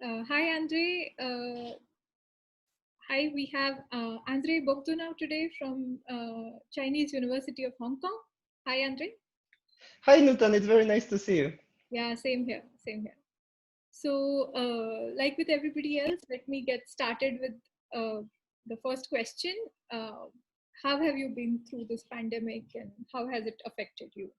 Hi, Andrej. Hi, we have Andrej Bogdanov today from Chinese University of Hong Kong. Hi, Andrej. Hi, Nutan. It's very nice to see you. Yeah, same here, same here. So, like with everybody else, let me get started with the first question. Uh, how have you been through this pandemic and how has it affected you?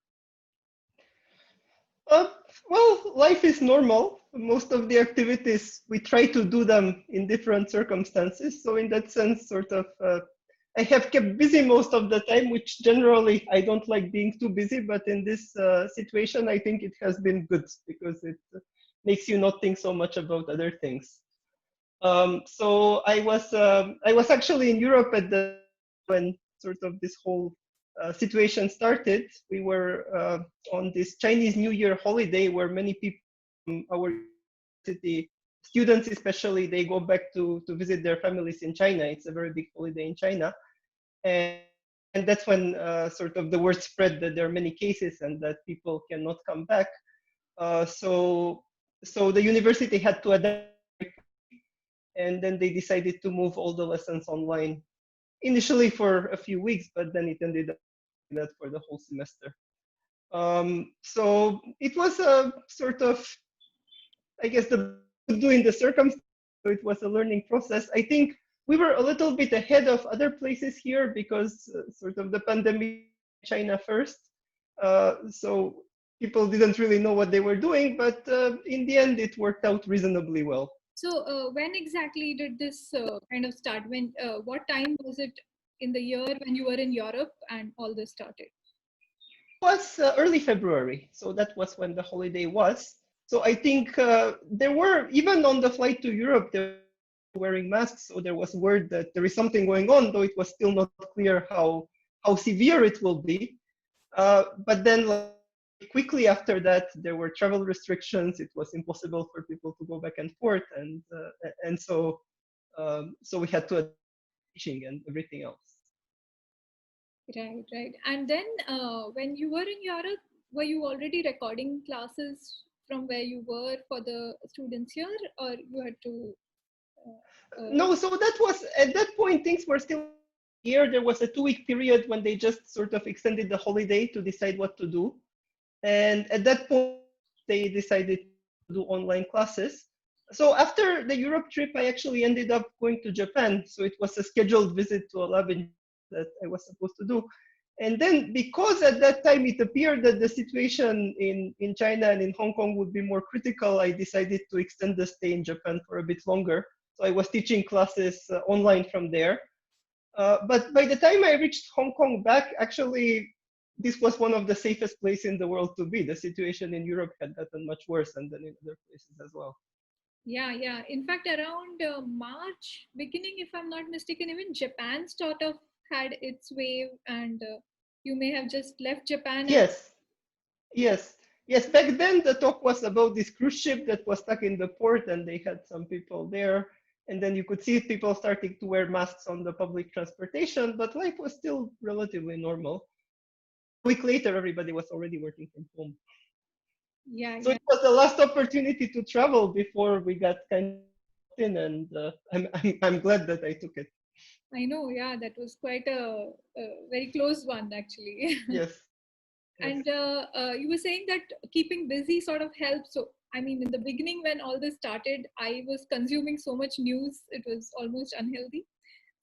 Uh, well, life is normal. Most of the activities, we try to do them in different circumstances. So in that sense, I have kept busy most of the time, which generally I don't like being too busy. But in this situation, I think it has been good because it makes you not think so much about other things. I was actually in Europe at the when sort of this whole situation started. We were on this Chinese New Year holiday where many people from our university, students especially, they go back to visit their families in China. It's a very big holiday in China, and and that's when sort of the word spread that there are many cases and that people cannot come back. Uh, so so the university had to adapt very quickly, and then they decided to move all the lessons online initially for a few weeks, but then it ended up that for the whole semester. So it was a sort of, I guess, the best we could do in the circumstances. So it was a learning process. I think we were a little bit ahead of other places here because sort of the pandemic in China first. So people didn't really know what they were doing, but in the end, it worked out reasonably well. So, when exactly did this kind of start? What time was it in the year when you were in Europe and all this started? It was early February, so that was when the holiday was. So I think there were, even on the flight to Europe, there were people wearing masks. So there was word that there is something going on, though it was still not clear how severe it will be. But then, like, very quickly after that, there were travel restrictions. It was impossible for people to go back and forth, and so we had to adapt teaching and everything else. Right, right. And then when you were in Europe, were you already recording classes from where you were for the students here, or you had to? No, so that was at that point things were still here. There was a 2 week period when they just sort of extended the holiday to decide what to do. And at that point, they decided to do online classes. So after the Europe trip, I actually ended up going to Japan. So it was a scheduled visit to a lab in that I was supposed to do. And then, because at that time it appeared that the situation in China and in Hong Kong would be more critical, I decided to extend the stay in Japan for a bit longer. So I was teaching classes online from there. But by the time I reached Hong Kong back, actually, this was one of the safest places in the world to be. The situation in Europe had gotten much worse, and then in other places as well. Yeah, yeah. In fact, around March beginning, if I'm not mistaken, even Japan sort of had its wave, and you may have just left Japan and. Yes, yes, yes. Back then, the talk was about this cruise ship that was stuck in the port, and they had some people there. And then you could see people starting to wear masks on the public transportation, but life was still relatively normal. A week later, everybody was already working from home. Yeah, So yeah. it was the last opportunity to travel before we got kind of locked in, and I'm glad that I took it. I know. Yeah, that was quite a very close one, actually. Yes, yes. And you were saying that keeping busy sort of helps. So, I mean, in the beginning, when all this started, I was consuming so much news, it was almost unhealthy.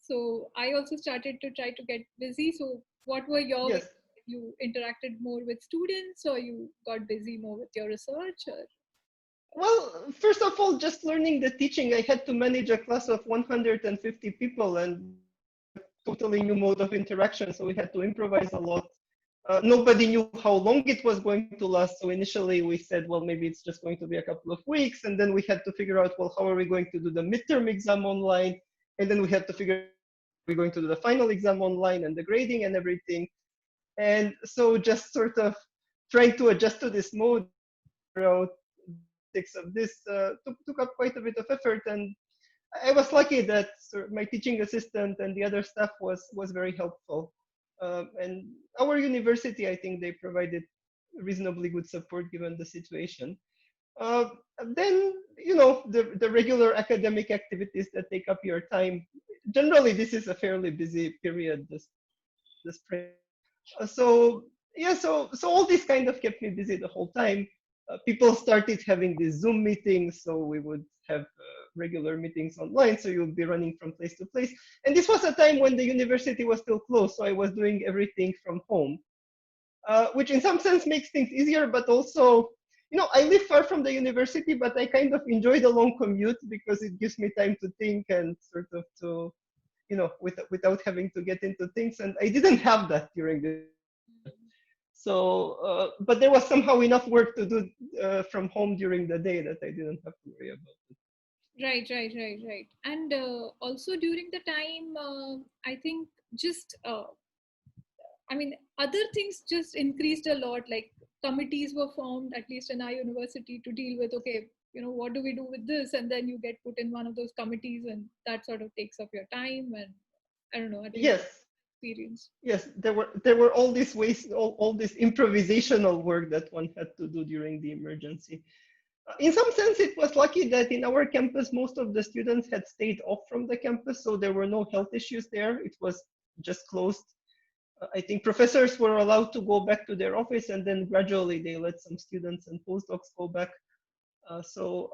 So, I also started to try to get busy. So, what were your ways? Yes. You interacted more with students, or you got busy more with your research? Or Well, first of all, just learning the teaching, I had to manage a class of 150 people, and this was a totally new mode of interaction. So we had to improvise a lot. Nobody knew how long it was going to last. So initially we said, well, maybe it's just going to be a couple of weeks. And then we had to figure out, well, how are we going to do the midterm exam online? And then we had to figure out, we're going to do the final exam online and the grading and everything. And so just sort of trying to adjust to this mode, figure out the logistics of this took up quite a bit of effort. And I was lucky that my teaching assistant and the other staff was very helpful. And our university, I think they provided reasonably good support given the situation. Uh, then the regular academic activities that take up your time. Generally, this is a fairly busy period, the spring. So yeah, so all this kind of kept me busy the whole time. People started having these Zoom meetings, so we would have regular meetings online. So you would be running from place to place. And this was a time when the university was still closed, so I was doing everything from home, which in some sense makes things easier, but also, I live far from the university, but I kind of enjoy the long commute because it gives me time to think and sort of to, without having to get into things. And I didn't have that during this period. So, but there was somehow enough work to do from home during the day that I didn't have to worry about it. Right. And also during the time, I think just I mean, other things just increased a lot. Like committees were formed, at least in our university, to deal with, okay, what do we do with this? And then you get put in one of those committees, and that sort of takes up your time. And I don't know, at least Yes, experience. yes, there were all these ways, all this improvisational work that one had to do during the emergency. In some sense, it was lucky that in our campus, most of the students had stayed off from the campus, so there were no health issues there. It was just closed. I think professors were allowed to go back to their office, and then gradually they let some students and postdocs go back. So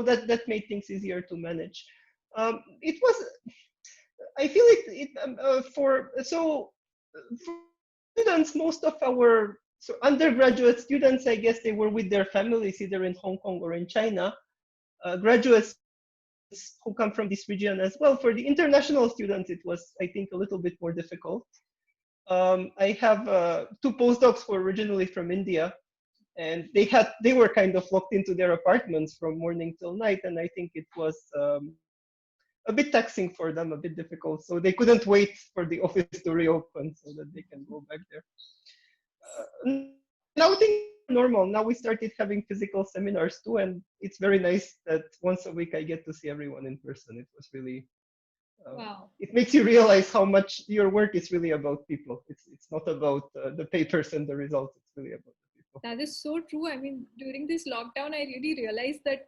that made things easier to manage. It was, I feel for students, most of our undergraduate students, I guess they were with their families either in Hong Kong or in China. Graduate students who come from this region as well. For the international students, it was, I think, a little bit more difficult. I have two postdocs who were originally from India, and they were kind of locked into their apartments from morning till night, and I think it was a bit taxing for them, a bit difficult. So they couldn't wait for the office to reopen so that they can go back there. Now things are normal. Now we started having physical seminars too, and it's very nice that once a week I get to see everyone in person. It was really, Wow. it makes you realize how much your work is really about people. It's not about the papers and the results. It's really about the people. That is so true. I mean, during this lockdown, I really realized that,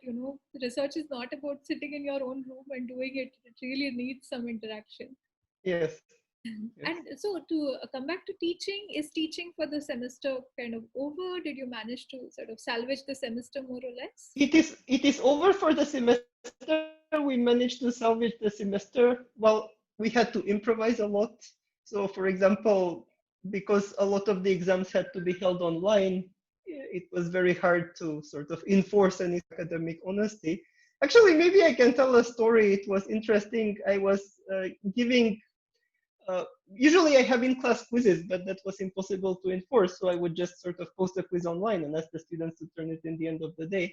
research is not about sitting in your own room and doing it. It really needs some interaction. Yes. Yes. And so to come back to teaching, is teaching for the semester kind of over? Did you manage to sort of salvage the semester more or less? It is over for the semester. We managed to salvage the semester. Well, we had to improvise a lot. So for example, because a lot of the exams had to be held online, it was very hard to sort of enforce any academic honesty. Actually, maybe I can tell a story. It was interesting. I was giving usually I have in-class quizzes, but that was impossible to enforce. So I would just sort of post a quiz online and ask the students to turn it in the end of the day.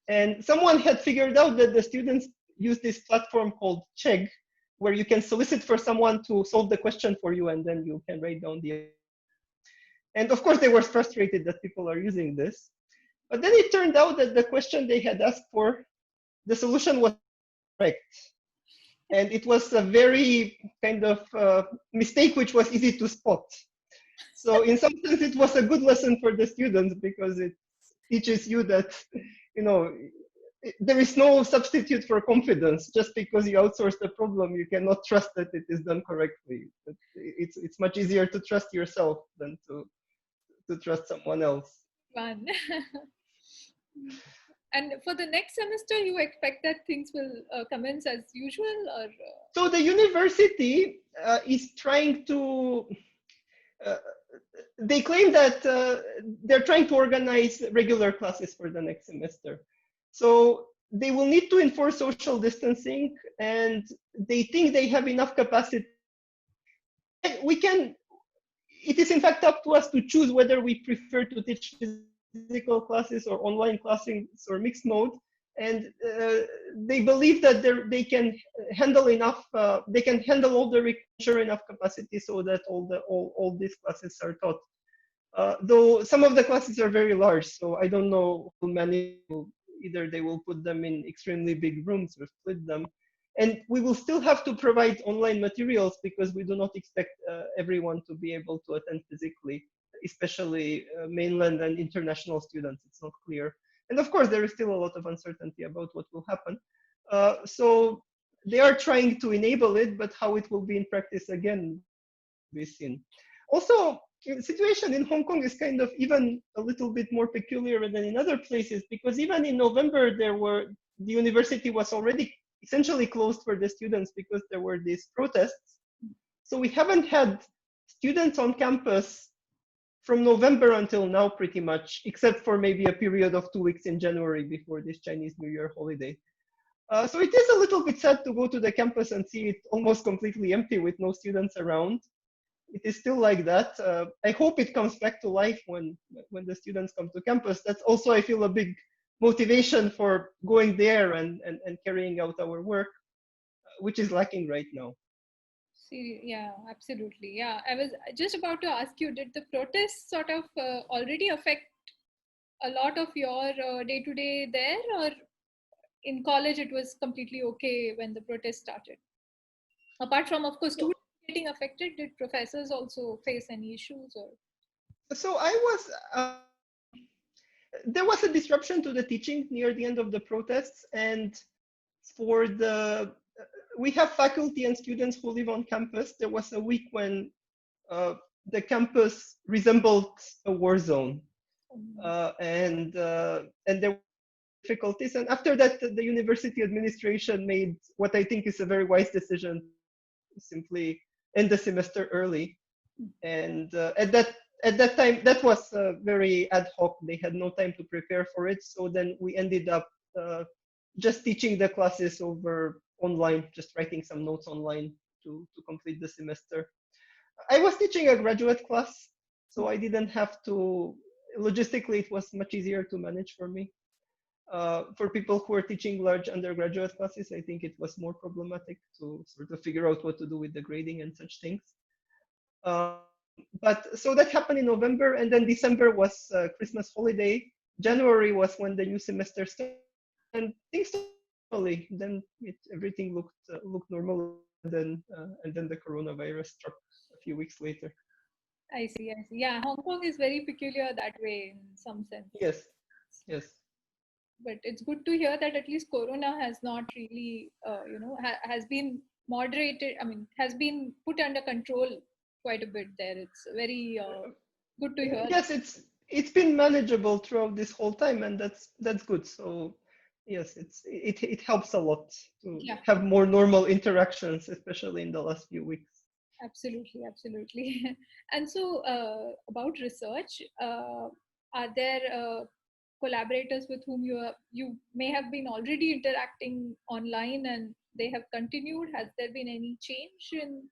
And someone had figured out that the students use this platform called Chegg, where you can solicit for someone to solve the question for you, and then you can write down the answer. And of course, they were frustrated that people are using this. But then it turned out that the question they had asked for, the solution was correct. And it was a very kind of mistake which was easy to spot. So in some sense, it was a good lesson for the students because it teaches you that, there is no substitute for confidence. Just because you outsource the problem, you cannot trust that it is done correctly. It's much easier to trust yourself than to trust someone else. Fun. And for the next semester, you expect that things will commence as usual, or? So the university is trying to. They claim that they're trying to organize regular classes for the next semester. So they will need to enforce social distancing, and they think they have enough capacity. We can. It is in fact up to us to choose whether we prefer to teach physical classes or online classes or mixed mode. And they believe that they can handle enough. They can handle all the ensure enough capacity so that all these classes are taught. Though some of the classes are very large, so I don't know who will manage. Either they will put them in extremely big rooms or split them. And we will still have to provide online materials because we do not expect everyone to be able to attend physically, especially mainland and international students. It's not clear. And of course, there is still a lot of uncertainty about what will happen. So they are trying to enable it, but how it will be in practice again remains to be seen. Also, the situation in Hong Kong is kind of even a little bit more peculiar than in other places, because even in November, the university was already essentially closed for the students because there were these protests. So we haven't had students on campus from November until now, pretty much, except for maybe a period of 2 weeks in January before this Chinese New Year holiday. So it is a little bit sad to go to the campus and see it almost completely empty with no students around. It is still like that. I hope it comes back to life when the students come to campus. That's also, I feel, a big motivation for going there and carrying out our work, which is lacking right now. See, yeah, absolutely. Yeah, I was just about to ask you, did the protests sort of already affect a lot of your day to day there, or in college it was completely okay when the protest started? Apart from, of course, So, students getting affected, did professors also face any issues? Or so I was, there was a disruption to the teaching near the end of the protests, and for the we have faculty and students who live on campus. There was a week when uh, the campus resembled a war zone, and there were difficulties. And after that, the university administration made what I think is a very wise decision to simply end the semester early. And at that time, that was very ad hoc. They had no time to prepare for it. So then we ended up just teaching the classes over online, just writing some notes online to complete the semester. I was teaching a graduate class, so I didn't have to, logistically, it was much easier to manage for me. For people who are teaching large undergraduate classes, I think it was more problematic to sort of figure out what to do with the grading and such things. But so that happened in November, and then December was Christmas holiday. January was when the new semester started, and things started normally. Then everything looked normal, and then the coronavirus struck a few weeks later. I see, I see. Yeah, Hong Kong is very peculiar that way in some sense. Yes, yes. But it's good to hear that at least Corona has not really, has been moderated. I mean, has been put under control quite a bit there. It's very good to hear that. Yes, it's been manageable throughout this whole time, and that's good. So yes, it helps a lot to Yeah, have more normal interactions, especially in the last few weeks. absolutely, absolutely. And so, about research, are there collaborators with whom you may have been already interacting online and they have continued? Has there been any change in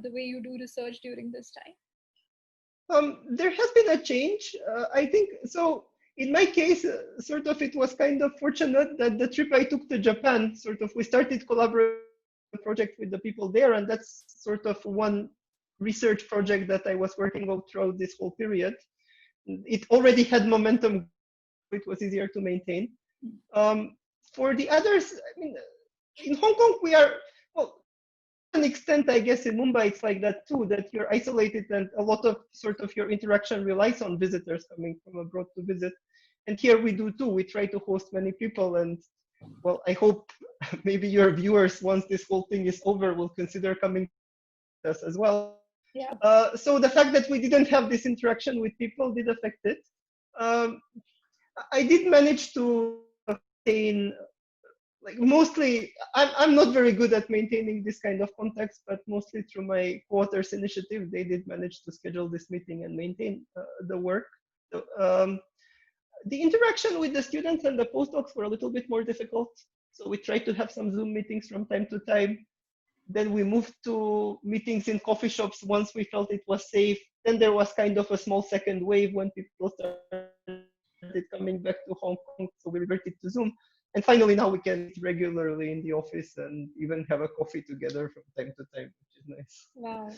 the way you do research during this time? There has been a change. I think so. In my case, sort of, it was kind of fortunate that the trip I took to Japan, sort of, we started collaborating on a project with the people there, and that's sort of one research project that I was working on throughout this whole period. It already had momentum, so it was easier to maintain. Um, for the others, I mean, in Hong Kong, we are, well, an extent, I guess in Mumbai, it's like that too, that you're isolated and a lot of sort of your interaction relies on visitors coming from abroad to visit. And here we do too. We try to host many people. And well, I hope maybe your viewers, once this whole thing is over, will consider coming to us as well. Yeah. So the fact that we didn't have this interaction with people did affect it. Um, I did manage to maintain, like, mostly I'm not very good at maintaining this kind of context, but mostly through my co-authors initiative, they did manage to schedule this meeting and maintain the work. So, the interaction with the students and the postdocs were a little bit more difficult. So we tried to have some Zoom meetings from time to time. Then we moved to meetings in coffee shops once we felt it was safe. Then there was kind of a small second wave when people started coming back to Hong Kong, so we reverted to Zoom. And finally, now we can meet regularly in the office and even have a coffee together from time to time, which is nice. Wow.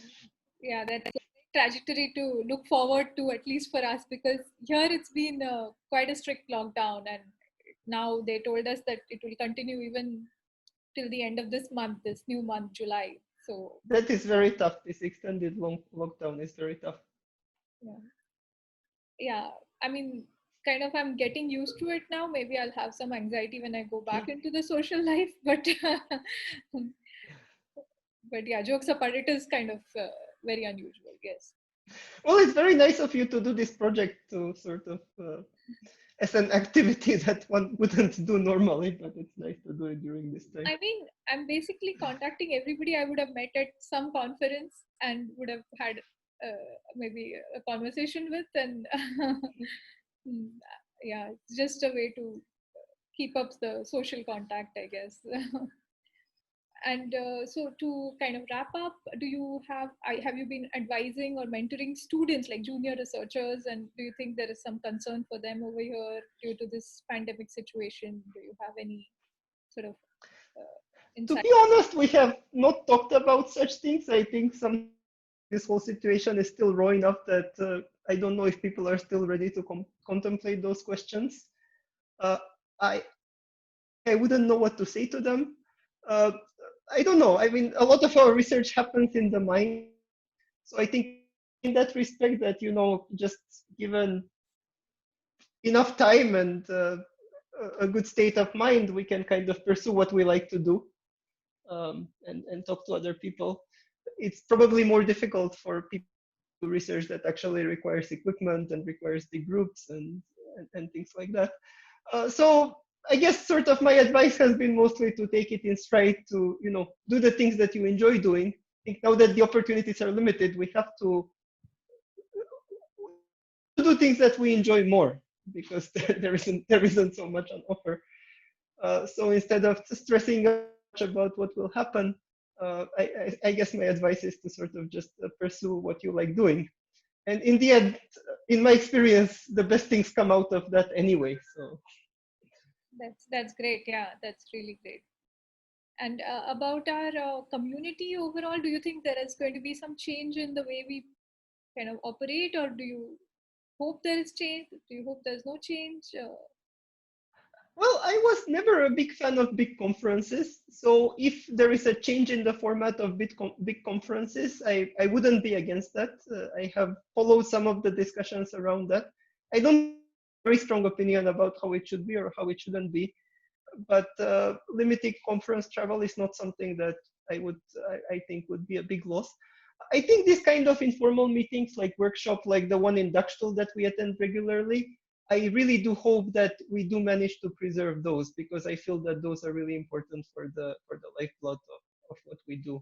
Yeah, that's a trajectory to look forward to, at least for us, because here it's been quite a strict lockdown, and now they told us that it will continue even till the end of this month, this new month, July. So, That is very tough. This extended long lockdown is very tough. yeah, yeah. I mean, kind of, I'm getting used to it now. Maybe I'll have some anxiety when I go back into the social life, but but yeah, jokes apart, it is kind of very unusual. Yes. Well, it's very nice of you to do this project to sort of as an activity that one wouldn't do normally, but it's nice to do it during this time. I mean, I'm basically contacting everybody I would have met at some conference and would have had maybe a conversation with, and mm, yeah, it's just a way to keep up the social contact, I guess. And so, to kind of wrap up, do you have you been advising or mentoring students like junior researchers, and do you think there is some concern for them over here due to this pandemic situation? Do you have any sort of To insight? be honest, we have not talked about such things. I think this whole situation is still raw enough that I don't know if people are still ready to contemplate those questions. Uh, I I wouldn't know what to say to them. Uh, I don't know. I mean, a lot of our research happens in the mind, so I think in that respect, that just given enough time and a good state of mind, we can kind of pursue what we like to do, and talk to other people. It's probably more difficult for people to do research that actually requires equipment and requires big groups and things like that. So I guess sort of my advice has been mostly to take it in stride, to do the things that you enjoy doing. I think now that the opportunities are limited, we have to do things that we enjoy more, because there isn't so much on offer. So instead of stressing much about what will happen, I guess my advice is to sort of just pursue what you like doing. And in the end, in my experience, the best things come out of that anyway. So That's great. Yeah, that's really great. And about our community overall, do you think there is going to be some change in the way we kind of operate, or do you hope there is change? Do you hope there's no change? well, I was never a big fan of big conferences. So if there is a change in the format of big conferences, I wouldn't be against that. I have followed some of the discussions around that. I don't have a very strong opinion about how it should be or how it shouldn't be, but limiting conference travel is not something that I think would be a big loss. I think this kind of informal meetings, like workshop, like the one in Dachstuhl that we attend regularly, I really do hope that we do manage to preserve those, because I feel that those are really important for the lifeblood of what we do.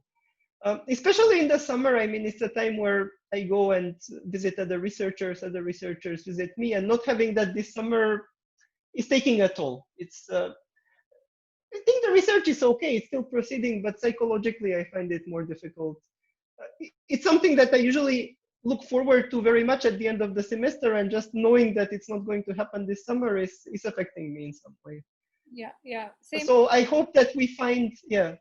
Especially in the summer, I mean, it's a time where I go and visit other researchers visit me, and not having that this summer is taking a toll. I think the research is okay, it's still proceeding, but psychologically, I find it more difficult. It's something that I usually look forward to very much at the end of the semester, and just knowing that it's not going to happen this summer is affecting me in some way. Yeah, yeah, same. So I hope that we find, yeah,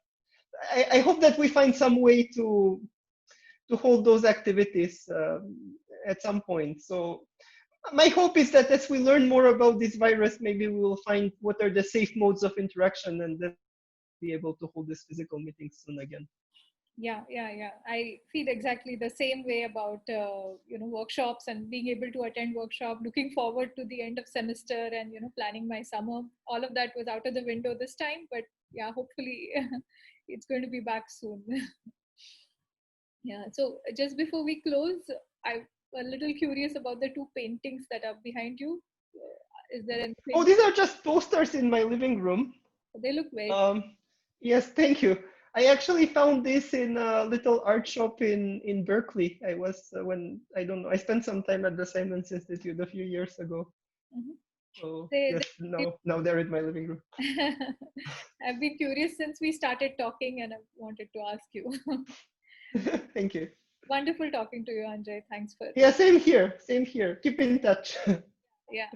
I hope that we find some way to hold those activities at some point. So my hope is that as we learn more about this virus, maybe we will find what are the safe modes of interaction, and then be able to hold these physical meetings soon again. Yeah, yeah, yeah. I feel exactly the same way about workshops and being able to attend workshop. Looking forward to the end of semester and planning my summer. All of that was out of the window this time, but yeah, hopefully it's going to be back soon. Yeah. So just before we close, I'm a little curious about the two paintings that are behind you. Is there Oh, anything? these are just posters in my living room. They look very. Yes, thank you. I actually found this in a little art shop in Berkeley. I was when I don't know. I spent some time at the Simons Institute a few years ago. Mhm. So They, yes, now they're in my living room. I've been curious since we started talking, and I wanted to ask you. Thank you. Wonderful talking to you, Andrej. Thanks for. Yeah, same here. Same here. Keep in touch. Yeah.